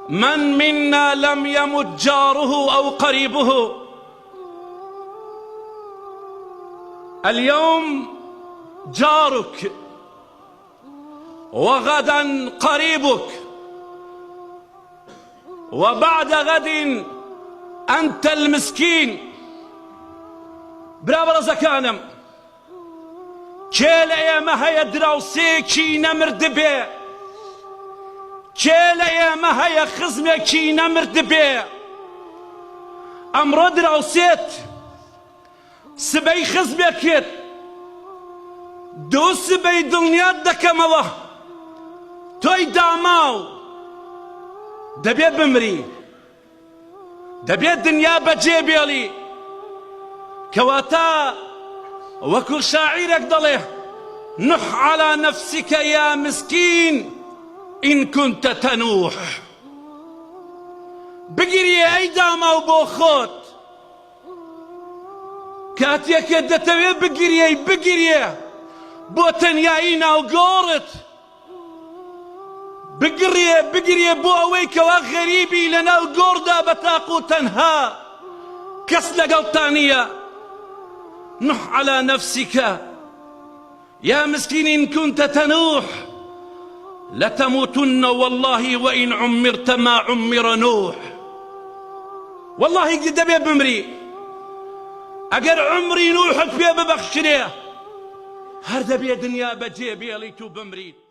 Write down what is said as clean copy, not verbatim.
من منا لم يمت جاره أو قريبه. اليوم جارك وغدا قريبك وبعد غد أنت المسكين. برا زكانم كيل ايما هيا دراوسيكي نمرد بي، كيل ايما هيا خزمكي نمرد بي. امرو دراوسيت سبي خزمكيت دو سبي دنيا دكموا توي داماو دبي بمري دبي الدنيا بجيبيلي كواتا وكل شاعرك ضله نح على نفسك يا مسكين إن كنت تنوح. بقري أي داما وبوخوت كاتيك دتوي بقري بوتنياينا وقورت بقري بو أويك وغريبي لنا القردة بتاقو تنها كسل قلطانية. نح على نفسك يا مسكين إن كنت تنوح لتموتن والله وإن عمرت ما عمر نوح. والله قد بي بمري أقر عمري نوحك بي ببخشريه هرد بي دنيا بجيبي ليتو بمري.